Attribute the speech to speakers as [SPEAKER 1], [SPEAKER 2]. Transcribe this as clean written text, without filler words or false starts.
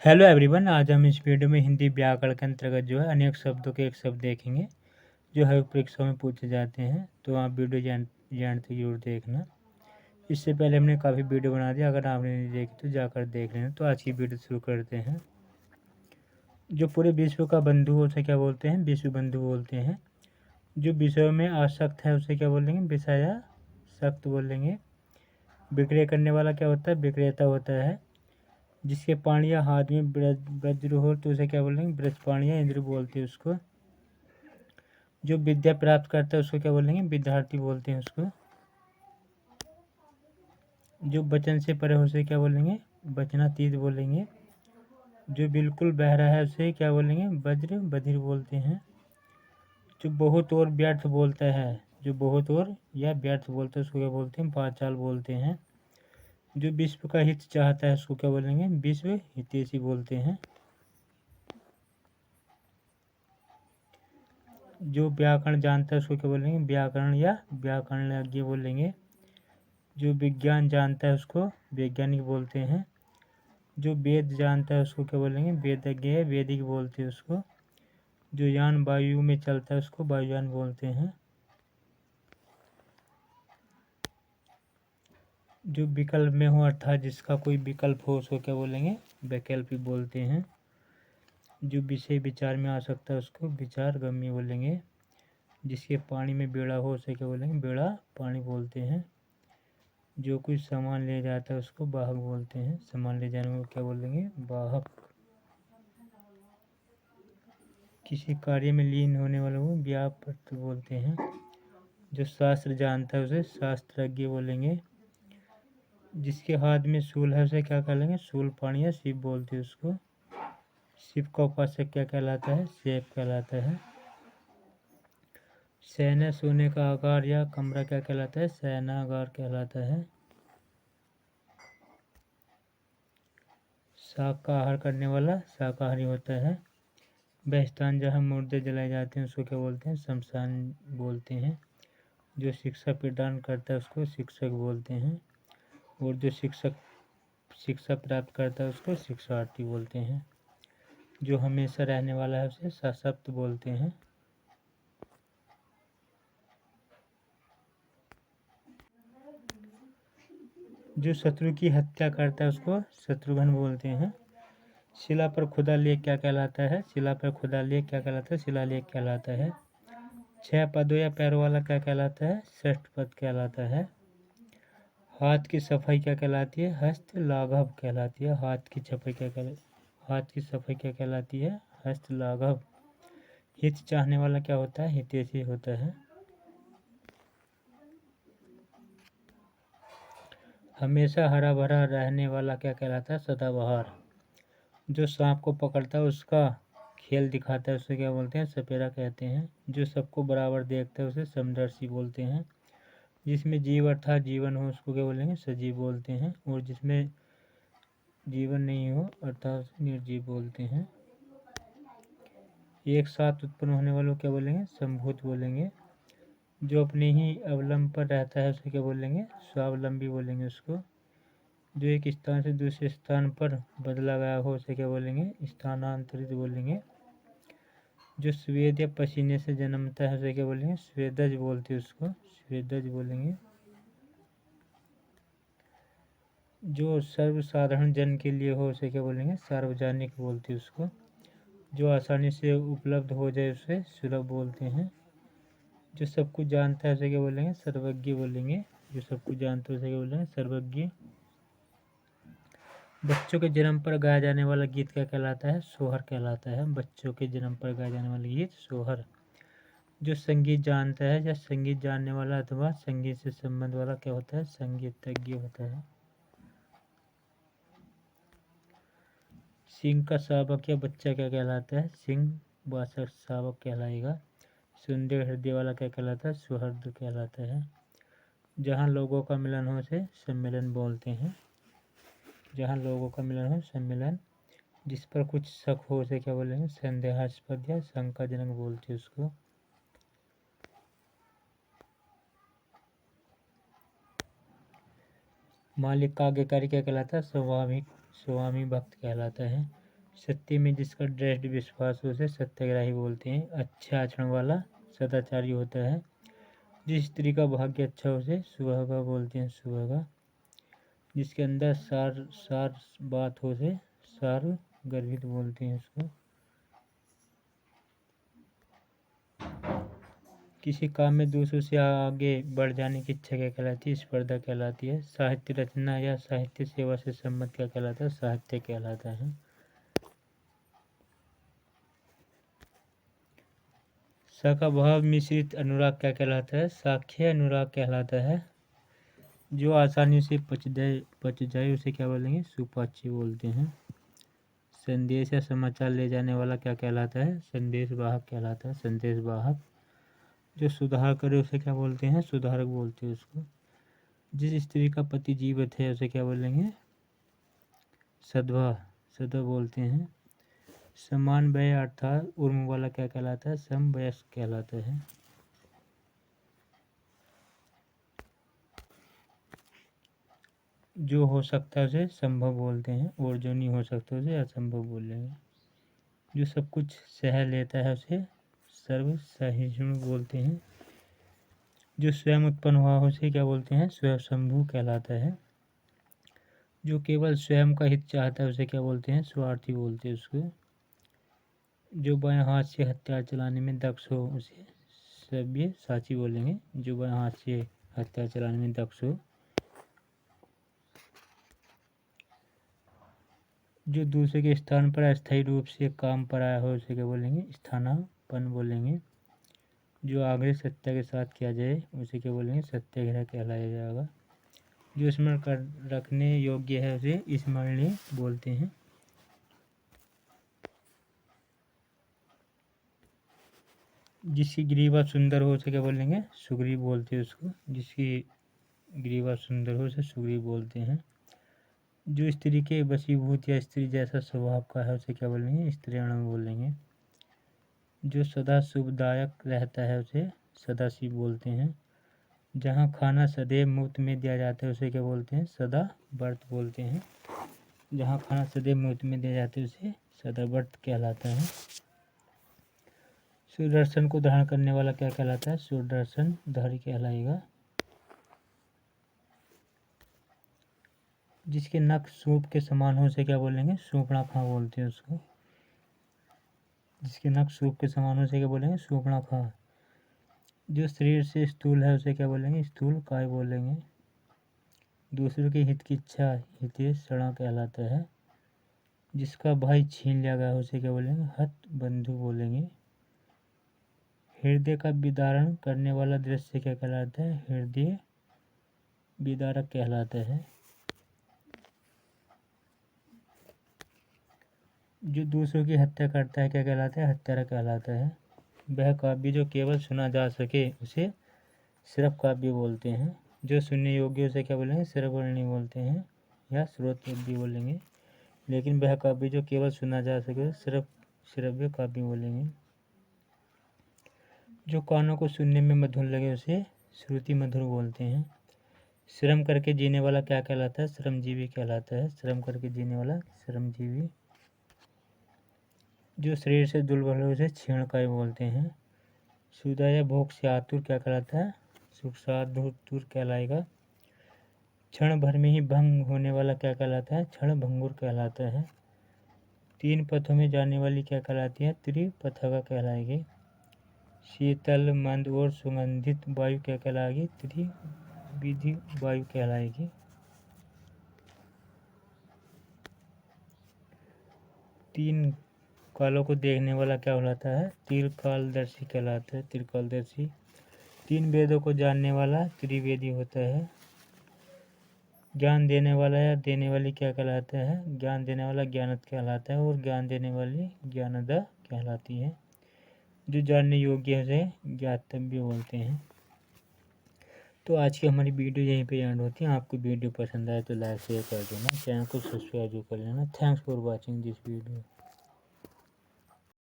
[SPEAKER 1] Hello everyone, आज हम इस वीडियो में हिंदी व्याकरण के अंतर्गत जो है अनेक शब्दों के एक शब्द देखेंगे जो हर परीक्षाओं में पूछे जाते हैं। तो आप वीडियो जान तक जरूर देखना। इससे पहले हमने काफ़ी वीडियो बना दिया, अगर आपने नहीं देखी तो जाकर देख लेना। तो आज की वीडियो शुरू करते हैं। जो पूरे विश्व का बंधु उसे क्या बोलते हैं? विश्व बंधु बोलते हैं। जो विषयों में आसक्त है उसे क्या बोलेंगे? विषयासक्त बोलेंगे। विक्रय करने वाला क्या होता है? विक्रेता होता है। जिसके पाणिया हाथ में वज्र हो तो उसे क्या बोलेंगे? ब्रजपाणिया इंद्र बोलते हैं उसको। जो विद्या प्राप्त करता है उसको क्या बोलेंगे? विद्यार्थी बोलते हैं उसको। जो वचन से परे हो उसे क्या बोलेंगे? वचनातीत बोलेंगे। जो बिल्कुल बहरा है उसे क्या बोलेंगे? वज्र बधिर बोलते हैं। जो बहुत और व्यर्थ बोलता है, जो बहुत और या व्यर्थ बोलता है उसको क्या बोलते हैं? पांचाल बोलते हैं। जो विश्व का हित चाहता है उसको क्या बोलेंगे? विश्व हितैषी बोलते हैं। जो व्याकरण जानता है उसको क्या बोलेंगे? व्याकरण या व्याकरणज्ञ बोलेंगे। जो विज्ञान जानता है उसको वैज्ञानिक बोलते हैं। जो वेद जानता है उसको क्या बोलेंगे? वेदज्ञ है, वैदिक बोलते हैं उसको। जो यान वायु में चलता है उसको वायुयान बोलते हैं। जो विकल्प में हो अर्थात जिसका कोई विकल्प हो उसको क्या बोलेंगे? वैकल्पिक बोलते हैं। जो विषय विचार में आ सकता है उसको विचार गम्य बोलेंगे। जिसके पानी में बेड़ा हो उसे क्या बोलेंगे? बेड़ा पानी बोलते हैं। जो कुछ सामान ले जाता है उसको वाहक बोलते हैं। सामान ले जाने को क्या बोलेंगे? वाहक। किसी कार्य में लीन होने वाले को व्यापृत बोलते हैं। जो शास्त्र जानता है उसे शास्त्रज्ञ बोलेंगे। जिसके हाथ में शूल है उसे क्या कहलेंगे? शूलपाणी या शिव बोलते हैं उसको। शिव का उपासक क्या कहलाता है? शिव कहलाता है। शयन सोने का आकार या कमरा क्या कहलाता है? शयनागार कहलाता है। शाक का आहार करने वाला शाकाहारी होता है। वह स्थान जहाँ मुर्दे जलाए जाते हैं उसको क्या बोलते हैं? शमशान बोलते हैं। जो शिक्षा प्रदान करता है उसको शिक्षक बोलते हैं। और जो शिक्षा प्राप्त करता है उसको शिक्षार्थी बोलते हैं। जो हमेशा रहने वाला है उसे सशक्त बोलते हैं। जो शत्रु की हत्या करता है उसको शत्रुघ्न बोलते हैं। शिला पर खुदा लेख क्या कहलाता है? शिला पर खुदा लेख क्या कहलाता है? शिलालेख कहलाता है। 6 पदों या पैरों वाला क्या कहलाता है? षष्ठ पद कहलाता है। हाथ की सफाई क्या कहलाती है? हस्त लाघव कहलाती है। हाथ की सफाई क्या कहलाती है? हस्त लाघव। हित चाहने वाला क्या होता है? हितैषी होता है। हमेशा हरा भरा रहने वाला क्या कहलाता है? सदाबहार। जो सांप को पकड़ता है उसका खेल दिखाता है उसे क्या बोलते हैं? सपेरा कहते हैं। जो सबको बराबर देखता है उसे समदर्शी बोलते हैं। जिसमें जीव अर्थात जीवन हो उसको क्या बोलेंगे? सजीव बोलते हैं। और जिसमें जीवन नहीं हो अर्थात निर्जीव बोलते हैं। एक साथ उत्पन्न होने वालों क्या बोलेंगे? संभूत बोलेंगे। जो अपने ही अवलंब पर रहता है उसे क्या बोलेंगे? स्वावलंबी बोलेंगे उसको। जो एक स्थान से दूसरे स्थान पर बदला गया हो उसे क्या बोलेंगे? स्थानांतरित बोलेंगे। जो स्वेद या पसीने से जन्मता है उसे क्या बोलेंगे? स्वेदज बोलते हैं उसको। स्वेदज बोलेंगे। जो सर्वसाधारण जन के लिए हो उसे क्या बोलेंगे? सार्वजनिक बोलते हैं उसको। जो आसानी से उपलब्ध हो जाए उसे सुलभ बोलते हैं। जो सब कुछ जानता है उसे क्या बोलेंगे? सर्वज्ञ बोलेंगे। जो सब कुछ जानता है उसे क्या बोलेंगे? सर्वज्ञ। बच्चों के जन्म पर गाया जाने वाला गीत क्या कहलाता है? सोहर कहलाता है। बच्चों के जन्म पर गाया जाने वाला गीत सोहर। जो संगीत जानता है या संगीत जानने वाला अथवा संगीत से संबंध वाला क्या होता है? संगीतज्ञ होता है। सिंह का शावक या बच्चा क्या कहलाता है? सिंह वाचक शावक कहलाएगा। सुंदर हृदय वाला क्या कहलाता है? सुहृद कहलाता है। जहाँ लोगों का मिलन हो उसे सम्मेलन बोलते हैं। जहाँ लोगों का मिलन हो सम्मेलन। जिस पर कुछ शक हो उसे क्या बोलेंगे? संदेहास्पद या शंकाजनक बोलते हैं उसको। मालिक का आज्ञाकारी क्या कहलाता है? स्वामी भक्त कहलाता है। सत्य में जिसका दृढ़ विश्वास हो उसे सत्याग्रही बोलते हैं। अच्छा आचरण वाला सदाचारी होता है। जिस स्त्री का भाग्य अच्छा हो उसे सुहागा बोलते हैं, सुहागा। जिसके अंदर सार सार बात हो उसे सार गर्भित बोलते हैं उसको। किसी काम में दूसरों से आगे बढ़ जाने की इच्छा क्या कहलाती है? स्पर्धा कहलाती है। साहित्य रचना या साहित्य सेवा से संबंध क्या कहलाता है? साहित्य कहलाता है। स का भाव मिश्रित अनुराग क्या कहलाता है? साख्य अनुराग कहलाता है। जो आसानी से पच जाए उसे क्या बोलेंगे? सुपाच्य बोलते हैं। संदेश या समाचार ले जाने वाला क्या कहलाता है? संदेश वाहक कहलाता है, संदेश वाहक। जो सुधार करे उसे क्या बोलते हैं? सुधारक बोलते हैं उसको। जिस स्त्री का पति जीवित है उसे क्या बोलेंगे? सधवा, सधवा बोलते हैं। समान व्यय अर्थात उर्म वाला क्या कहलाता है? समवयस्क कहलाता है। जो हो सकता है उसे संभव बोलते हैं, और जो नहीं हो सकता उसे असंभव बोलेंगे। जो सब कुछ सह लेता है उसे सर्व सहिष्णु बोलते हैं। जो स्वयं उत्पन्न हुआ उसे क्या बोलते हैं? स्वयंभू कहलाता है। जो केवल स्वयं का हित चाहता है उसे क्या बोलते हैं? स्वार्थी बोलते हैं उसको। जो बाएं हाथ से हथियार चलाने में दक्ष हो उसे सव्यसाची बोलेंगे। जो बाएं हाथ से हथियार चलाने में दक्ष हो। जो दूसरे के स्थान पर अस्थायी रूप से काम पर आया हो उसे क्या बोलेंगे? स्थानापन्न बोलेंगे। जो आग्रह सत्य के साथ किया जाए उसे क्या बोलेंगे? सत्याग्रह कहलाया जाएगा। जो स्मरण कर रखने योग्य है उसे स्मरणीय बोलते हैं। जिसकी ग्रीवा सुंदर हो उसे क्या बोलेंगे? सुग्रीव बोलते हैं उसको। जिसकी ग्रीवा सुंदर हो उसे सुग्रीव बोलते हैं। जो स्त्री के वशीभूत या स्त्री जैसा स्वभाव का है उसे क्या बोलेंगे? स्त्रीण बोलेंगे। जो सदा शुभदायक रहता है उसे सदाशिव बोलते हैं। जहाँ खाना सदैव मुफ्त में दिया जाता है उसे क्या बोलते हैं? सदा व्रत बोलते हैं। जहाँ खाना सदैव मुफ्त में दिया जाता है उसे सदा व्रत कहलाता है। सुदर्शन को धारण करने वाला क्या कहलाता है? सुदर्शन धारी कहलाएगा। जिसके नख सूप के समान हो उसे क्या बोलेंगे? सूपणाखा बोलते हैं उसको। जिसके नख सूप के समान हो उसे क्या बोलेंगे? सूपणाखा। जो शरीर से स्थूल है उसे क्या बोलेंगे? स्थूल काय बोलेंगे। दूसरों के हित की इच्छा हितेषणा कहलाता है। जिसका भाई छीन लिया गया उसे क्या बोलेंगे? हत बंधु बोलेंगे। हृदय का विदारण करने वाला दृश्य क्या कहलाता है? हृदय विदारक कहलाता है। जो दूसरों की हत्या करता है क्या कहलाता है? हत्यारा कहलाता है। वह काव्य जो केवल सुना जा सके उसे सिर्फ काव्य बोलते हैं। जो सुनने योग्य उसे क्या बोलेंगे? श्रवणीय बोलते हैं या श्रोत्र भी बोलेंगे। लेकिन वह काव्य जो केवल सुना जा सके सिर्फ श्रव्य काव्य बोलेंगे। जो कानों को सुनने में मधुर लगे उसे श्रुति मधुर बोलते हैं। श्रम करके जीने वाला क्या कहलाता है? श्रमजीवी कहलाता है। श्रम करके जीने वाला श्रमजीवी। जो शरीर से दुर्बल है उसे क्षीणकाय बोलते हैं। सुधा या भोग से आतुर क्या कहलाता है? सुखसाधुर कहलाएगा। क्षण भर में ही भंग होने वाला क्या कहलाता है? क्षण भंगुर कहलाता है। तीन पथों में जाने वाली क्या कहलाती है? त्रिपथगा कहलाएगी। शीतल मंद और सुगंधित वायु क्या कहलाएगी? त्रिविधि वायु कहलाएगी। तीन कालों को देखने वाला क्या कहलाता है? त्रिकालदर्शी कहलाता है। त्रिकालदर्शी। तीन वेदों को जानने वाला त्रिवेदी होता है। ज्ञान देने वाला या देने वाली क्या कहलाता है? ज्ञान देने वाला ज्ञानद कहलाता है और ज्ञान देने वाली ज्ञानदा कहलाती है। जो जानने योग्य है उसे ज्ञातव्य बोलते हैं। तो आज की हमारी वीडियो यहीं पे एंड होती है। आपको वीडियो पसंद आए तो लाइक शेयर कर देना, चैनल को सब्सक्राइब कर लेना। Thanks for watching this video.